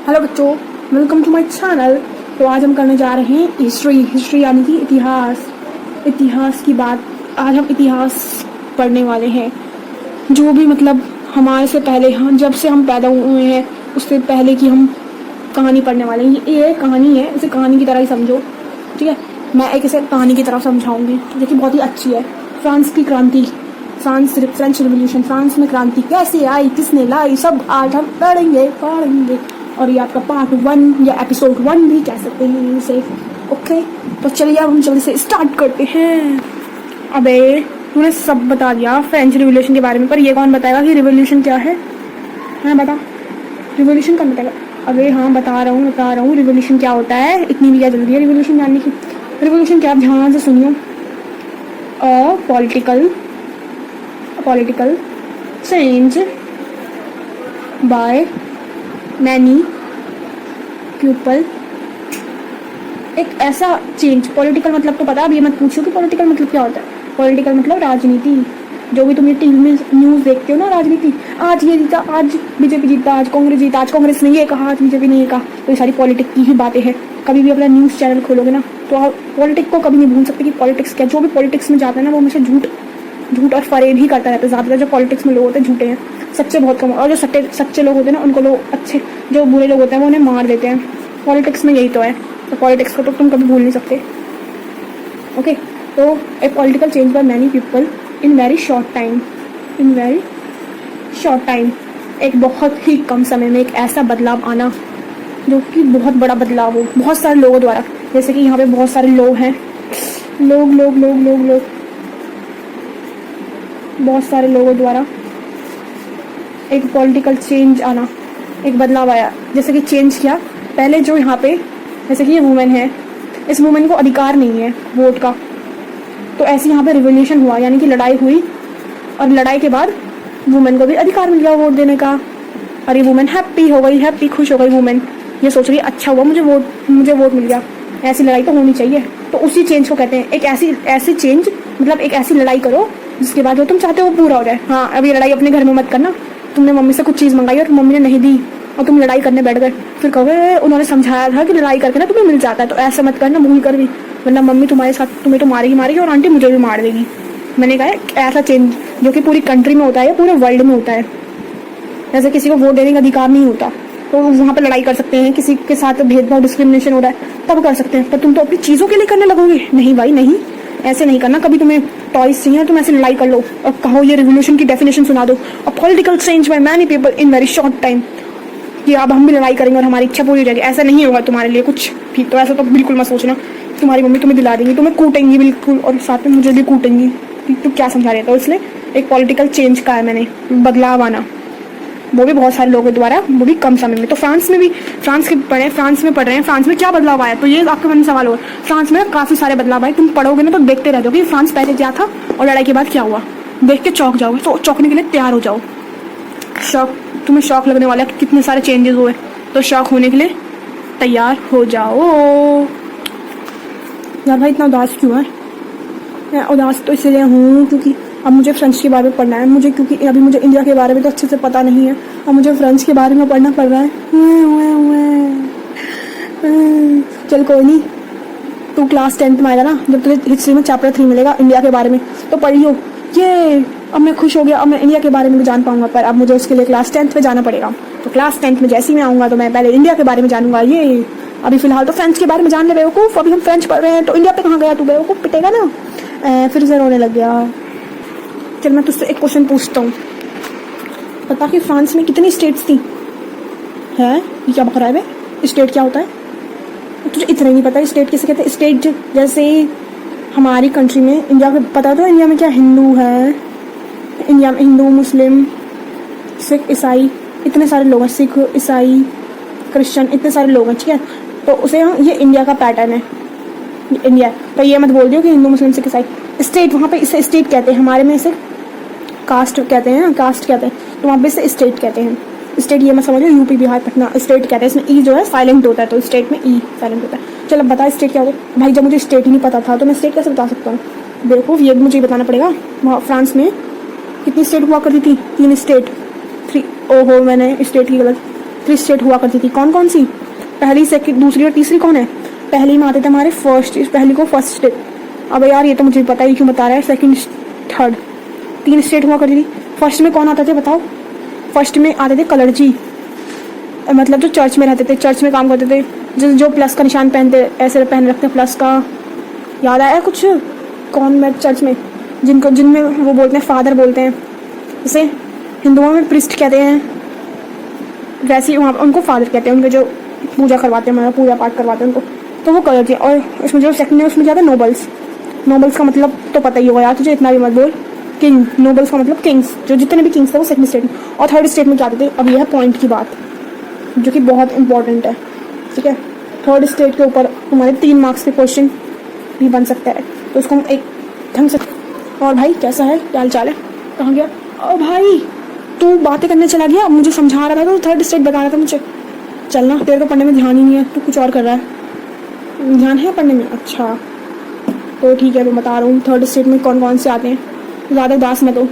Hello बच्चों, welcome to my channel. तो आज हम करने जा रहे हैं हिस्ट्री यानी कि इतिहास की बात। आज हम इतिहास पढ़ने वाले हैं, जो भी मतलब हमारे से पहले, हम जब से हम पैदा हुए हैं उससे पहले की हम कहानी पढ़ने वाले हैं। ये कहानी है, इसे कहानी की तरह ही समझो, ठीक है। मैं एक इसे कहानी की तरह समझाऊंगी जो कि बहुत ही अच्छी है। फ्रांस की क्रांति, फ्रेंच रिवोल्यूशन, फ्रांस में क्रांति कैसे आई, किसने लाई, सब आज हम पढ़ेंगे। और ये आपका पार्ट 1 या एपिसोड 1 भी कह सकते हैं इसे। ओके, तो चलिए अब हम जल्दी से स्टार्ट करते हैं। अबे तूने सब बता दिया फ्रेंच रिवोल्यूशन के बारे में, पर ये कौन बताएगा कि रिवोल्यूशन क्या है? हाँ बता, रिवोल्यूशन कौन बताएगा? अबे हाँ बता रहा हूँ रिवोल्यूशन क्या होता है। इतनी भी क्या जल्दी है रिवोल्यूशन जानने की? रिवोल्यूशन क्या, आप ध्यान से सुनियो। Political change by many people, एक ऐसा चेंज। पॉलिटिकल मतलब तो पता, अब ये मत पूछो कि पॉलिटिकल मतलब क्या होता है। पॉलिटिकल मतलब राजनीति। जो भी तुम ये टीवी में न्यूज़ देखते हो ना, राजनीति, आज ये जीता, आज बीजेपी जीता, आज कांग्रेस जीता, आज कांग्रेस ने ये कहा, आज बीजेपी ने ये कहा, तो ये सारी पॉलिटिक्स की ही बातें हैं। कभी भी अपना न्यूज़ चैनल खोलोगे ना तो आप पॉलिटिक्स को कभी नहीं भूल सकते कि पॉलिटिक्स क्या। जो भी पॉलिटिक्स में जाता है ना वो हमेशा झूठ और फरेब ही करता रहता है। ज़्यादातर जो पॉलिटिक्स में लोग होते हैं झूठे हैं, सच्चे बहुत कम। और जो सच्चे लोग होते हैं ना उनको लोग अच्छे, जो बुरे लोग होते हैं वो उन्हें मार देते हैं। पॉलिटिक्स में यही तो है, तो पॉलिटिक्स को तो तुम कभी भूल नहीं सकते। ओके, तो a political change by many people in very short time, एक बहुत ही कम समय में एक ऐसा बदलाव आना जो कि बहुत बड़ा बदलाव हो, बहुत सारे लोगों द्वारा। जैसे कि यहाँ पे बहुत सारे लोग हैं, बहुत सारे लोगों द्वारा एक पॉलिटिकल चेंज आना, एक बदलाव आया। जैसे कि चेंज किया, पहले जो यहाँ पे, जैसे कि ये वुमेन है, इस वुमेन को अधिकार नहीं है वोट का, तो ऐसे यहाँ पे रिवोल्यूशन हुआ, यानी कि लड़ाई हुई, और लड़ाई के बाद वुमेन को भी अधिकार मिल गया वोट देने का। और ये वुमेन हैप्पी खुश हो गई वुमेन, ये सोच रही है अच्छा हुआ मुझे वोट मिल गया। ऐसी लड़ाई तो होनी चाहिए, तो उसी चेंज को कहते हैं एक ऐसी चेंज, मतलब एक ऐसी लड़ाई करो जिसके बाद जो तुम चाहते हो वो पूरा हो जाए। हाँ, अब ये लड़ाई अपने घर में मत करना। तुमने मम्मी से कुछ चीज़ मंगाई और मम्मी ने नहीं दी और तुम लड़ाई करने बैठ गए, फिर कहोगे उन्होंने समझाया था कि लड़ाई करके ना तुम्हें मिल जाता है, तो ऐसा मत करना भूल कर भी, वरना मम्मी तुम्हारे साथ तुम्हें तो मारेगी और आंटी मुझे भी मार देगी। मैंने कहा ऐसा चेंज जो कि पूरी कंट्री में होता है या पूरे वर्ल्ड में होता है। जैसे किसी को वोट देने का अधिकार नहीं होता तो वहाँ पे लड़ाई कर सकते हैं, किसी के साथ भेदभाव डिस्क्रिमिनेशन हो रहा है तब कर सकते हैं, पर तुम तो अपनी चीज़ों के लिए करने लगोगे। नहीं भाई नहीं, ऐसे नहीं करना। कभी तुम्हें टॉयज चाहिए तुम ऐसे लड़ाई कर लो और कहो ये रिवोल्यूशन की डेफिनेशन सुना दो, और political change by many people in very short time, कि अब हम भी लड़ाई करेंगे और हमारी इच्छा पूरी हो जाएगी। ऐसा नहीं होगा तुम्हारे लिए कुछ भी, तो ऐसा तो बिल्कुल मत सोचना। तुम्हारी मम्मी तुम्हें दिला देंगी, तुम्हें कूटेंगी बिल्कुल, और साथ में मुझे भी कूटेंगी। तो क्या समझा रहे थे, इसलिए एक पॉलिटिकल चेंज का है मैंने, बदलाव आना, वो भी बहुत सारे लोगों द्वारा, वो भी कम समय में। तो फ्रांस में पढ़ रहे हैं, फ्रांस में क्या बदलाव आया, तो ये आपके मन में सवाल होगा। फ्रांस में काफ़ी सारे बदलाव आए, तुम पढ़ोगे ना तो देखते रह जाओगे फ्रांस पहले क्या था और लड़ाई के बाद क्या हुआ, देख के चौंक जाओगे। तो चौंकने के लिए तैयार हो जाओ। तुम्हें शौक लगने वाला है कि कितने सारे चेंजेस हुए, तो शौक होने के लिए तैयार हो जाओ। यार भाई इतना उदास क्यों है? मैं उदास तो इसलिए हूँ क्योंकि अब मुझे फ्रेंच के बारे में पढ़ना है, क्योंकि अभी मुझे इंडिया के बारे में तो अच्छे से पता नहीं है, अब मुझे फ्रेंच के बारे में पढ़ना पड़ रहा है। चल कोई नहीं, तू क्लास 10th में आएगा ना, जब तुझे हिस्ट्री में चैप्टर 3 मिलेगा इंडिया के बारे में, तो पढ़ियो। ये अब मैं खुश हो गया, अब मैं इंडिया के बारे में भी जान पाऊंगा, पर अब मुझे उसके लिए क्लास 10th में जाना पड़ेगा। तो क्लास 10th में जैसे ही मैं आऊँगा तो मैं पहले इंडिया के बारे में जानूंगा। ये अभी फिलहाल तो फ्रेंच के बारे में जान ले बेवकूफ़, अभी हम फ्रेंच पढ़ रहे हैं, तो इंडिया पे कहाँ गया तू बेवकूफ़, पिटेगा ना। फिर से रोने लग गया। चल मैं तुझसे एक क्वेश्चन पूछता हूँ, पता कि फ्रांस में कितनी स्टेट्स थी? है ये क्या बक रहा है बे? स्टेट क्या होता है? तुझे इतना ही नहीं पता स्टेट किसे कहते हैं? स्टेट जैसे हमारी कंट्री में, इंडिया में पता तो इंडिया में क्या हिंदू है, इंडिया में हिंदू मुस्लिम सिख ईसाई इतने सारे लोग हैं, सिख ईसाई क्रिश्चियन इतने सारे लोग हैं, ठीक है। तो उसे हम, ये इंडिया का पैटर्न है, इंडिया। तो ये मत बोल दियो कि हिंदू मुस्लिम सिख ईसाई। स्टेट वहाँ पे इसे स्टेट कहते हैं, हमारे में इसे कास्ट कहते हैं, तो वहाँ पे इसे स्टेट कहते हैं। स्टेट ये मत समझो यूपी बिहार पटना स्टेट कहते हैं, इसमें ई जो है साइलेंट होता है, तो स्टेट में ई साइलेंट होता है। चलो बता स्टेट क्या होता है? भाई जब मुझे स्टेट ही नहीं पता था तो मैं स्टेट कैसे बता सकता हूँ? देखो ये भी मुझे बताना पड़ेगा। वहाँ फ्रांस में कितनी स्टेट हुआ करती थी? 3 स्टेट, 3। ओहो मैंने स्टेट की गलत 3 स्टेट हुआ करती थी। कौन कौन सी? पहली, सेकंड, दूसरी और तीसरी कौन है? पहली में आते थे हमारे फर्स्ट, पहली को फर्स्ट स्टेट। अब यार ये तो मुझे पता ही क्यों बता रहा है, सेकंड, थर्ड, 3 स्टेट हुआ करती थी। फर्स्ट में कौन आता था बताओ? फर्स्ट में आते थे कलरजी, मतलब जो चर्च में रहते थे, चर्च में काम करते थे, जो प्लस का निशान पहनते, ऐसे पहन रखते हैं प्लस का। याद आया कुछ? कौन में चर्च में जिनमें वो बोलते हैं फादर बोलते हैं, जैसे हिंदुओं में प्रिस्ट कहते हैं, वैसे ही वहाँ उनको फादर कहते हैं, उनके जो पूजा करवाते हैं, हमारा पूजा पाठ करवाते हैं उनको, तो वो कलर चाहिए। और उसमें जो सेकंड है उसमें ज़्यादा नोबल्स। नोबल्स का मतलब तो पता ही होगा यार तुझे, इतना भी मत बोल। किंग, नोबल्स का मतलब किंग्स, जो जितने भी किंग्स थे वो सेकंड स्टेट में। और थर्ड स्टेट में क्या आते थे? अब यह है पॉइंट की बात जो कि बहुत इंपॉर्टेंट है, ठीक है। थर्ड स्टेट के ऊपर हमारे 3 मार्क्स के क्वेश्चन भी बन सकता है, तो उसको हम एक ढंग से। और भाई कैसा है, क्या हाल चाल है, कहाँ गया? ओ भाई तू बातें करने चला गया, मुझे समझा रहा था तो थर्ड स्टेट बता रहा था मुझे। चलना, तेरे को पढ़ने में ध्यान ही नहीं है, तू कुछ और कर रहा है। ध्यान है पढ़ने में? अच्छा तो ठीक है, मैं बता रहा हूँ थर्ड स्टेट में कौन कौन से आते हैं। ज़्यादा दास में तो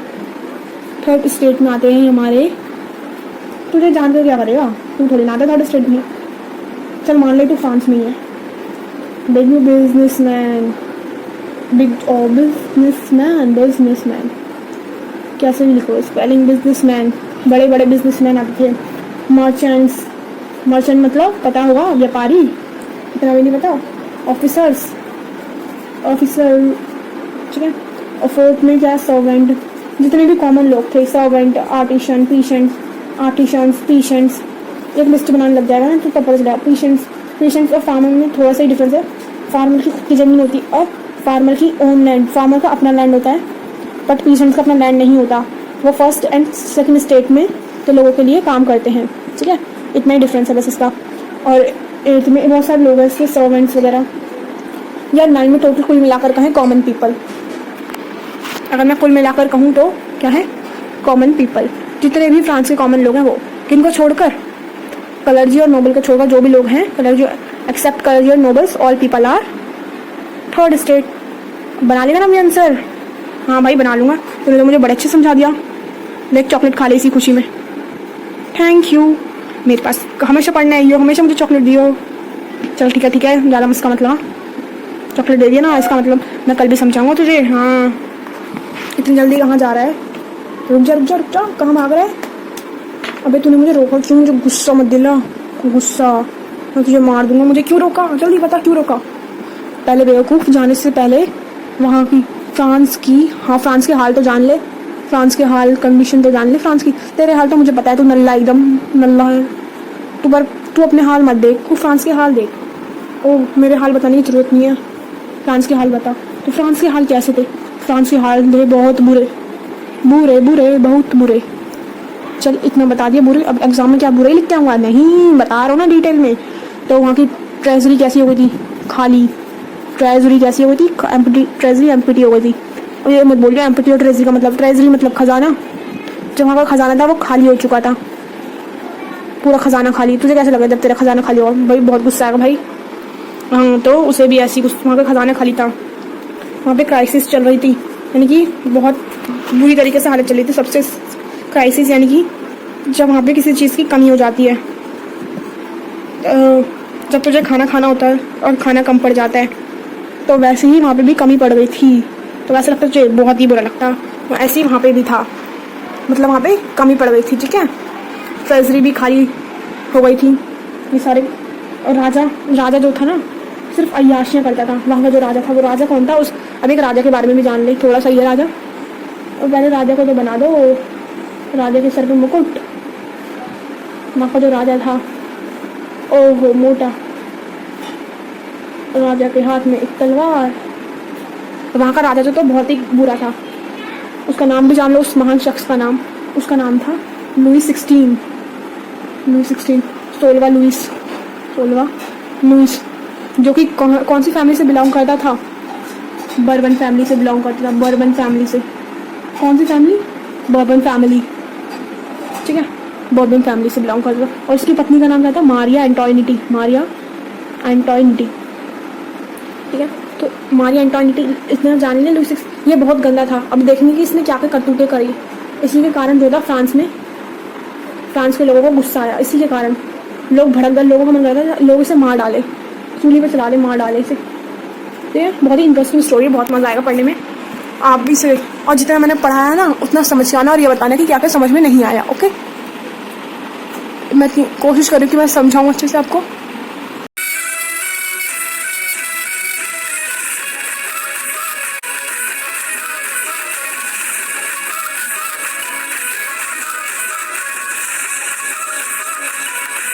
थर्ड स्टेट में आते हैं हमारे, तुझे जान कर क्या करेगा, तू थोड़ी ना आता थर्ड स्टेट में। चल मान ले तू फ्रांस में ही है। बिग बिजनेसमैन, बिजनेसमैन कैसे भी लिखो स्पेलिंग, बिजनेसमैन, बड़े बड़े बिजनेसमैन आते थे। मर्चेंट्स, मर्चेंट मतलब पता होगा, व्यापारी, इतना भी नहीं पता। ऑफिसर्स, ऑफिसर, ठीक है। और फोर्थ में क्या? सर्वेंट, जितने भी कॉमन लोग थे, सर्वेंट, आर्टिशन, पेशेंट्स, एक लिस्ट बनाने लग जाएगा ना तो तब पता चलेगा। पेशेंट्स और फार्मर में थोड़ा सा ही डिफरेंस है। फार्मर की खुद की ज़मीन होती है और फार्मर की ओन लैंड, फार्मर का अपना लैंड होता है, बट पेशेंट्स का अपना लैंड नहीं होता। वो फर्स्ट एंड सेकंड स्टेट में तो लोगों के लिए काम करते हैं, ठीक है। इतना ही डिफरेंस है बस इसका। और एट्थ में बहुत सारे लोग हैं इसके, सर्वेंट्स वगैरह। या 9 में टोटल कुल मिलाकर कहें कॉमन पीपल। अगर मैं कुल मिलाकर कहूँ तो क्या है? Common people. जितने भी फ्रांस के कॉमन लोग हैं वो, किनको छोड़कर? कलर्जी और नोबल को छोड़कर जो भी लोग हैं, कलर्जी एक्सेप्ट कलर्जी और nobles, all people are third state. बना लेगा ना मेरा आंसर? हाँ भाई बना लूँगा, तूने तो मुझे बड़े अच्छे समझा दिया। ले चॉकलेट खा ले इसी खुशी में। थैंक यू, मेरे पास हमेशा पढ़ना है, हमेशा मुझे चॉकलेट दियो। चल ठीक है, ज़्यादा मस्का मत लगा। चॉकलेट दे दिया ना, इसका मतलब मैं कल भी समझाऊंगा तुझे। हाँ इतनी जल्दी कहाँ जा रहा है? रुक जा, कहाँ भाग रहा है? अबे तूने मुझे रोका क्यों? मुझे गुस्सा मत दिला, गुस्सा, मैं तुझे मार दूंगा। मुझे क्यों रोका? जल्दी बता क्यों रोका। पहले बेवकूफ़, जाने से पहले वहाँ की फ्रांस के हाल तो जान ले, फ्रांस के हाल कंडीशन तो जान ले फ्रांस की। तेरे हाल तो मुझे पता है, तू नल्ला, एकदम नल्ला है तू अपने हाल मत देख, तू फ्रांस के हाल देख। ओ मेरे हाल बताने की जरूरत नहीं है, फ्रांस के हाल बता। तो फ्रांस के हाल कैसे थे? फ्रांस के हाल थे बहुत बुरे, बहुत बुरे। चल इतना बता दिया बुरे। अब एग्जाम में क्या बुरे लिख के आऊँगा? नहीं बता रहा हूँ ना डिटेल में। तो वहाँ की ट्रेजरी कैसी हो गई थी? खाली। ट्रेजरी कैसी हो गई थी? ट्रेजरी एम्प्टी हो गई थी। और ये मत बोलिए एम्प्टी और ट्रेजरी का मतलब, ट्रेजरी मतलब खजाना, जो वहाँ का खजाना था वो खाली हो चुका था, पूरा खजाना खाली। तुझे कैसे लगा जब तेरा खजाना खाली होगा? भाई बहुत गुस्सा आएगा भाई। हाँ तो उसे भी ऐसी, वहाँ का खजाना खाली था, वहाँ पे क्राइसिस चल रही थी, यानी कि बहुत बुरी तरीके से हालत चल रही थी। सबसे क्राइसिस यानी कि जब वहाँ पे किसी चीज़ की कमी हो जाती है, जब तुझे खाना होता है और खाना कम पड़ जाता है, तो वैसे ही वहाँ पे भी कमी पड़ गई थी। तो वैसे लगता तुझे बहुत ही बुरा लगता, ऐसे ही वहाँ पे भी था, मतलब वहाँ पे कमी पड़ गई थी, ठीक है। ट्रेजरी भी खाली हो गई थी, ये सारे। और राजा जो था ना सिर्फ अय्याशियाँ करता था। वहाँ का जो राजा था, वो राजा कौन था? अब एक राजा के बारे में भी जान ले थोड़ा सा। ये राजा, और पहले राजा को तो बना दो, राजा के सर पे मुकुट। वहाँ का जो राजा था, ओहो मोटा, राजा के हाथ में एक तलवार। वहाँ का राजा जो तो बहुत ही बुरा था, उसका नाम भी जान लो, उस महान शख्स का नाम, उसका नाम था लुई 16, 16वां लुईस, जो कि कौन सी फैमिली से बिलोंग करता था? बर्बन फैमिली से बिलोंग करता था। बर्बन फैमिली से, कौन सी फैमिली? बर्बन फैमिली, ठीक है, बर्बन फैमिली से बिलोंग करता था। और उसकी पत्नी का नाम क्या था? मारिया एंटोइनिटी, ठीक है। तो मारिया एंटोइनिटी, इतना जान लें लुई। ये बहुत गंदा था। अब देखने की इसने क्या क्या करतूतें करी, इसी के कारण जो था फ्रांस में फ्रांस के लोगों को गुस्सा आया, इसी के कारण लोग भड़क गए, लोगों का मन करता था लोग इसे मार डाले, चूल्हे पे चला ले, मार डाले इसे। तो ये बहुत ही इंटरेस्टिंग स्टोरी है, बहुत मज़ा आएगा पढ़ने में। आप भी से, और जितना मैंने पढ़ाया ना उतना समझ के आना और ये बताना कि क्या क्या समझ में नहीं आया। ओके, मैं कोशिश करूँ कि मैं समझाऊँ अच्छे से आपको।